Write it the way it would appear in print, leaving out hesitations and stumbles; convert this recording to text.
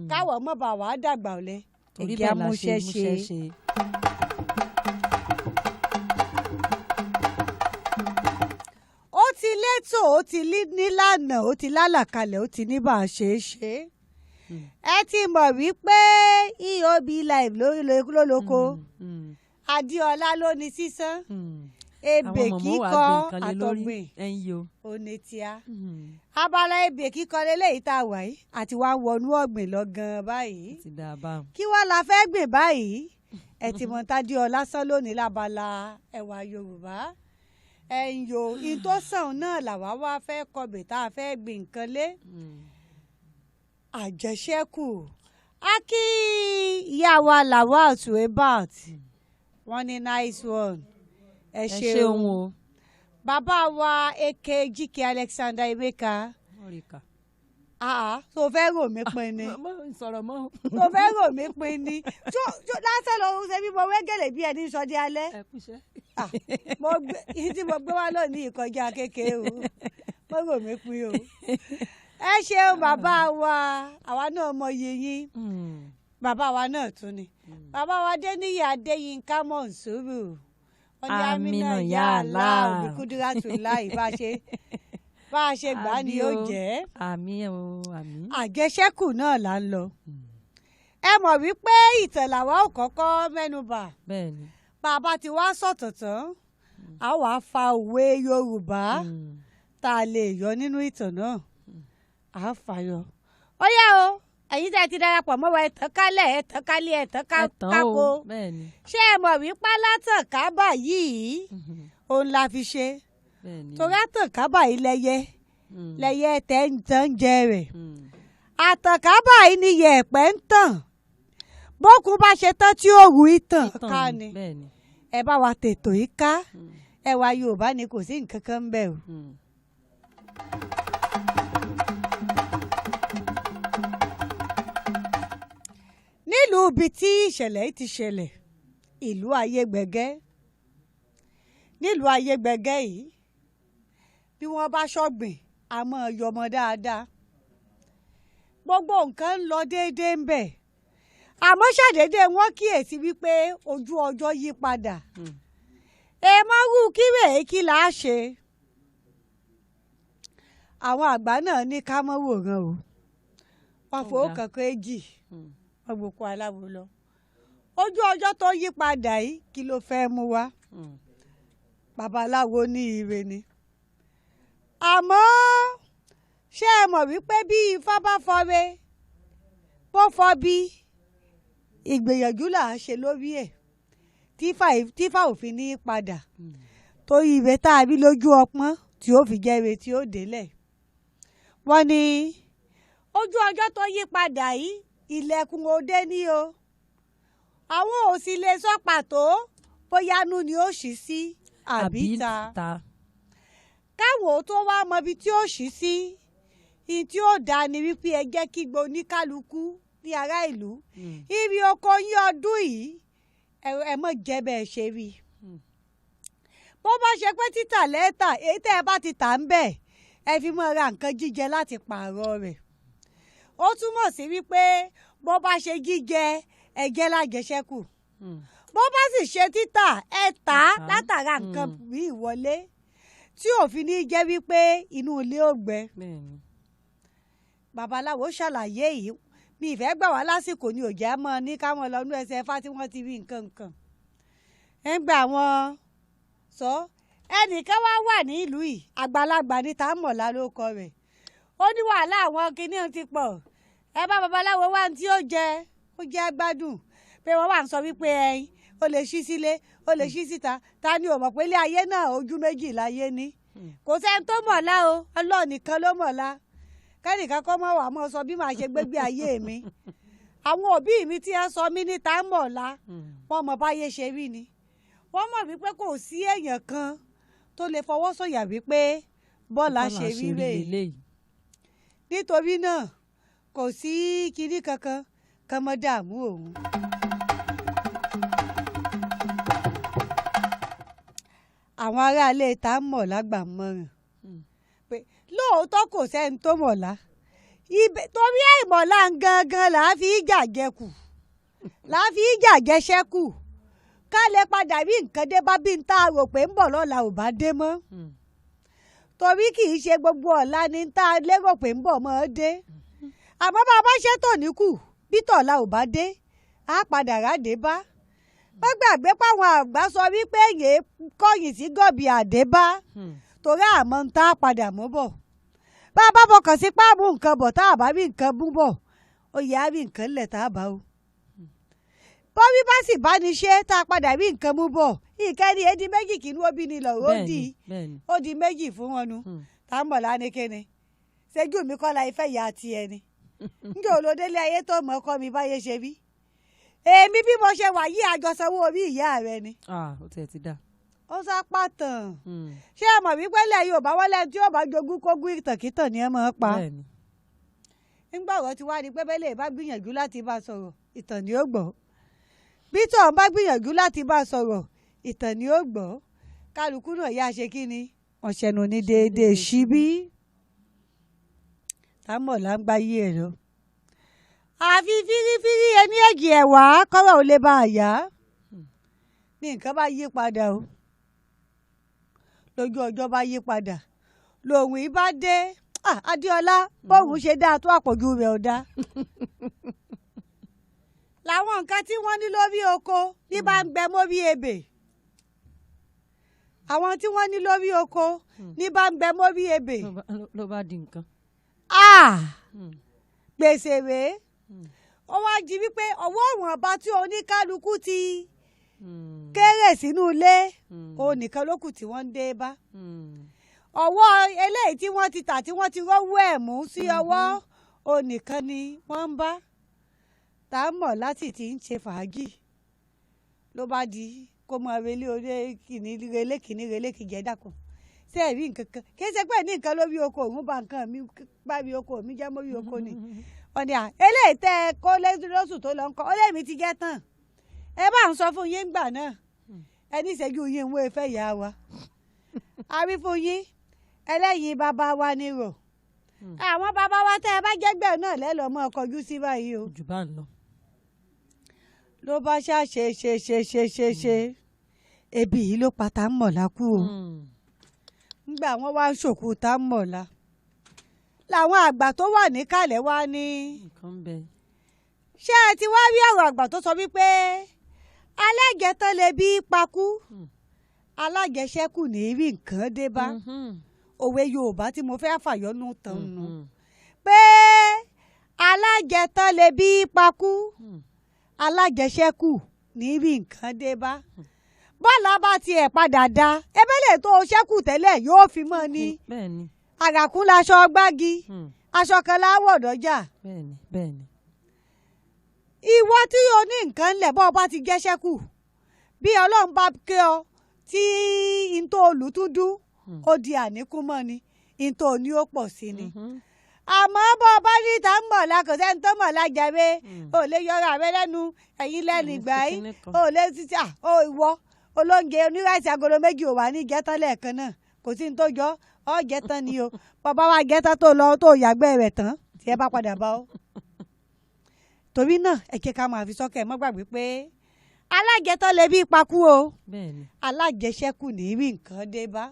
káwọ̀ mọ́ bá wàá dàgbà ọ̀lẹ ẹ̀jẹ̀ amúṣẹ́ ṣe. ó ti létò ó ti nílànà ó ti lálàkalẹ̀ ó ti ní bá a ṣe é ṣe. ẹ ti mọ̀ wípé eob live lóloko adéọlá ló ní sísán ebè kíkọ àtọ̀gbìn onetia abala ebè kíkọ lélẹ́yìí tá a wà yìí àti wàá wọnú ọ̀gbìn lọ gan-an báyìí kí wàá la fẹ́ gbìn báyìí ẹ ti mọ̀ tádéọlá sán lónìí lábala ẹ̀wà yorùbá ẹ̀yìn o in tó sàn náà làwa wá fẹ́ kọbè tá a fẹ́ gbìn nǹkan lé àjẹṣẹ́kù a kí ìyá wa Lawal Suebat wọ́n ní nice one ẹ ṣeun o bàbá wa eke jíkẹ Alexander Emeka tó fẹ́ rò mí pin ni tó fẹ́ rò mí pin ni lásán ló ń ṣe bí mo wégele bí ẹni sọdí alẹ́ tí mo gbé wá lónìí ìkọjá kékeré o mo rò mí pin o ẹ ṣeun bàbá wa àwa náà mọ iye yín bàbá wa náà tún ni bàbá wa Adéníyì Adéyínká Mọ̀nsúrù wọ́n ní amínà yá àlá òbí kúdúrà tù láì bá a ṣe gbà á ni ó jẹ́ àjẹṣẹ́kù náà là ń lọ. ẹ mọ̀ wípé ìtàn làwa ò kọ́kọ́ mẹ́nubà bàbá ti wá sọ̀tọ̀ tán a wà á fa òwe Yorùbá tá a lè yọ nínú ìtàn náà a fàyọ. ó yá o ẹ̀yin tí a ti darapọ̀ mọ́ wa ẹ̀tàn kálẹ̀ ẹ̀tàn kálẹ̀ ẹ̀tàn kákó ṣé ẹ mọ̀ wípé látàn kábà yìí òun la fi ṣe torí àtàn kábà yìí lẹ́yẹ tẹ́ ń tán jẹ rẹ̀ àtàn kábà yìí ni yẹ̀pẹ̀ ń tàn bókun bá ṣe tán tí ó wù ìtàn ká ni ẹ bá wa tètò yìí ká ẹwà Yorùbá ni kò sí nǹkan kan ń bẹ̀ o. nílùú ibi tí ìṣẹ̀lẹ̀ yìí ti ṣẹlẹ̀ ìlú Ayégbẹ̀gẹ́ nílùú Ayégbẹ̀gẹ́ yìí bí wọ́n bá ṣọ̀gbìn a máa yọmọ dáadáa gbogbo nǹkan ń lọ déédéé ń bẹ̀ àmọ́ ṣàdédé wọ́n kíyèsí wípé ojú ọjọ́ yí padà èèmọ̀ rú kíwèé kí là á ṣe àwọn àgbà náà ní ká mọ́ wòran o wọ́n fowó kankan èjì wọ́n gbòkó aláwo lọ ojú ọjọ́ tó yí padà yìí kí ló fẹ́ mú wá babaláwo ní ire ni àmọ́ ṣé ẹ mọ̀ wípé bí ifá bá fọre bó fọ bí ìgbìyànjú là á ṣe lórí ẹ̀ tífà òfin ní padà tó ire tá a rí lójú ọpọ́n tí ó fi jẹ́ ire tí ó délẹ̀ wọ́n ní ojú ọjọ́ tó yí padà yìí ilẹ̀kùn òde ní o àwọn ò sì lè sọ pàtó bóyá inú ni ó ṣí sí àbí ta káwọn tó wá mọ ibi tí ó ṣí sí ibi tí ó dá ni wípé ẹ jẹ́ kí gbogbo oníkálukú ní ará ìlú ibi oko yín ọdún yìí ẹ mọ̀ jẹ́ bẹ́ẹ̀ ṣe rí bó bá ṣe pé títà lẹ́tà èyí tẹ́ ẹ bá ti tà ń bẹ̀ ẹ fi mọ́ ra nǹkan jíjẹ láti pààrọ̀ rẹ̀ ó túmọ̀ sí wípé bó bá ṣe jíjẹ ẹ jẹ́ lájẹṣẹ́kù bó bá sì ṣe títà ẹ tà á látara nǹkan bí ìwọlé tí òfin ní jẹ́ wípé inú ilé ò gbẹ. babaláwo ṣàlàyé yìí mi ìfẹ́ gbà wá lásìkò ni òjá mọ́ ní káwọn lọ́nú ẹsẹ̀ ẹ̀fá tí wọ́n ti rí nǹkan nǹkan ẹ ń gbà wọn sọ ẹnìkan wá wà ní ìlú yìí àgbàlagbà ní Tàmọ̀lá ló kọ rẹ̀ ó ní wàhálà àwọn kinní ti pọ̀ ẹ bá babaláwo wá tí ó jẹ́ gbádùn pé wọ́n wà ń sọ wípé ẹyin ó lè ṣí sílé ó lè ṣí síta ta ni ò mọ̀ pé ilé ayé náà ojú méjì láyé ní kò sẹ́ni tó mọ̀lá o Ọlọ́run nìkan ló mọ̀lá kẹ́nìkan kọ́ mọ́ wà mọ́ sọ bí màá ṣe gbégbé ayé mi àwọn òbí mi tí wọ́n sọ mí ní Tàmọ̀lá wọ́n mọ̀ báyé ṣe rí ni wọ́n mọ̀ wípé kò sí èèyàn kan tó lè fọwọ́ sọ̀yà wípé bọ́lá ṣe rí rèé nítorí náà kò sí kinní kankan kan mọ́ dààmú òun. àwọn aráalé Tàmọ̀lá gbà mọ̀ràn pé lóòótọ́ kò sẹ́ni tó mọ̀lá torí àìmọ̀lá gangan là á fi jàjẹkù là á fi jàjẹsẹ́kù ká lè padà bí nǹkan dé bá bí n tá a rò pé ń bọ̀ lọ́la ò bá dé mọ́ torí kì í ṣe gbogbo ọ̀la ni n tá a lérò pé ń bọ̀ mọ́ ọ́ dé àmọ́ bá a bá ṣètò níkù bí tọ̀la ò bá dé á padà ráde bá wọ́n gbàgbé páwọn àgbà sọ wípé èyí kọ̀yìn sí gọ̀bì àdébá torí àmọ́ ń tá a padà mú bọ̀ bá a bá fọkàn sí páàmù nǹkan bọ̀ tá a bá rí nǹkan mú bọ̀ ó yẹ á rí nǹkan lẹ̀ tá a bá o bọ́bí bá sì bá ní ṣe tá a padà rí nǹkan mú bọ̀ ìkẹ́ni èdè méjì kì í ní ó bí ni lọ́rọ́ ó di méjì fún wọn nu tá a mọ̀ lánàá kéne ṣẹ́jú mi kọ́ la ifẹ̀ ìyá àti ẹni njẹ́ olódélé ayé tó mọ̀ ọkọ mi báyé ṣe bí èmi bí mo ṣe wà yí àjọsanwó orí ìyá rẹ ni. Ó tiẹ̀ ti dá. Ó sá pàtàn ṣé ẹ mọ̀ wípé ilẹ̀ Yorùbá wọlé tí yóò bá jogún kógún ìtànkítàn ni ẹ máa pa. nígbà ọ̀rọ̀ ti wá ní pé bẹ́lẹ̀ bá gbìyànjú láti bá sọ̀rọ̀ ìtàn ni ó gbọ́ bí tọ́hún bá gbìyànjú láti bá sọ̀rọ̀ ìtàn ni ó gbọ́ kálukú náà yá ṣe kí ni ọ̀ṣẹ̀nù ní déédéé síbí támọ̀ là ń gbá yí ẹ̀ lọ. àfi fírífírí ẹni ẹ̀jì ẹ̀wà kọ́rọ̀ ò lè bá a yá ní nǹkan bá yí padà o lójú ọjọ́ bá yí padà lòun yìí bá dé Adéọlá bóun ṣe dáa tó àpọ̀jù rẹ̀ ò dáa làwọn nǹkan tí wọ́n ní lórí oko ní bá ń gbẹ mórí ebè àwọn tí wọ́n ní lórí oko ní bá ń gbẹ mórí ebè ló bá di nǹkan. gbèsè rèé ó wá jí wípé ọwọ́ ọ̀wọ́n ọba tí oníkálukú ti kéré sínú ilé òun nìkan ló kù tí wọ́n ń dé bá ọwọ́ eléyìí tí wọ́n ti tà tí wọ́n ti rówó ẹ̀ mú sí ọwọ́ òun nìkan ni wọ́n ń bá tá a mọ̀ láti ti ń ṣe fàájì ló bá di kó mọ relé orí kìíní relé kìíní relé kìíní ẹ̀dàkùn ṣé ẹ̀rí nǹkan kan kì í ṣe pé ní nǹkan lórí oko òun bá nǹkan mi bá mi oko mi jẹ́ mórí oko ni wọ́n ní eléyìí tẹ́ ẹ kó lóṣù tó lọ ń kọ́ ó lé mi ti jẹ́ tán ẹ bá ń sọ fún yín gbà náà ẹni ìṣẹ́jú yín ń wo ìfẹ́ ìyá wa a wí fún yín ẹlẹ́yìn bàbá wa ní rò àwọn bàbá wa tẹ́ ẹ bá jẹ́gbẹ́ náà lẹ́lọ́ mọ́ ọkọ̀jú sí báyìí o jù bá ń lọ. ló bá ṣe ebi yìí ló pa tá ń mọ̀lá kú o nígbà wọn wá ń ṣòkú tá ń mọ̀lá làwọn àgbà tó wà níkàlẹ̀ wá ní. ṣé ẹ ti wá rí ọ̀rọ̀ àgbà tó sọ wípé alájẹtán lè bí pakú alájẹsẹ́kù ní rí nǹkan dé bá òwe Yorùbá tí mo fẹ́ fàyọ́nú tán nù pé alájẹtán lè bí pakú alájẹsẹ́kù ní rí nǹkan dé bá bọ́ọ̀lù bá tiẹ̀ padà dá ebélé tó ṣẹ́kù tẹ́lẹ̀ yóò fi mọ́ ni àràkún laṣọ gbági aṣọ kan láwọ̀ dọ́jà ìwọ tí o ní nǹkan ńlẹ̀ bọ́ọ̀ bá ti gẹ́ṣẹ́kù bí Ọlọ́run bá ké ọ tí ntọ́ olùtúndú ó di àníkún mọ́ ni ntọ́ ní ó pọ̀ sí ni àmọ́ bọ́ ọ bá ní ìta ń mọ̀ la kò sẹ́ni tó mọ̀ lájàre ò lè yọra rẹ lẹ́nu ẹ̀yìn lẹ́nu ìgbà yìí ò lè títà ó ìwọ olóúnjẹ oníráìsì agolo méjì ò wà ní gẹ́tán lẹ́ẹ̀kan náà kò sí ní tó jọ ọ́ gẹ́tán ni o bàbá wa gẹ́tán tó lọ tó yàgbẹ́ rẹ̀ tán tí ẹ bá padà bá ọ. torí náà ẹ jẹ́ ká máa fi sọ́kẹ́ ẹ mọ́ gbàgbé pé alájẹtán lè bí pakú o alájẹsẹ́kù ní rí nǹkan dé bá.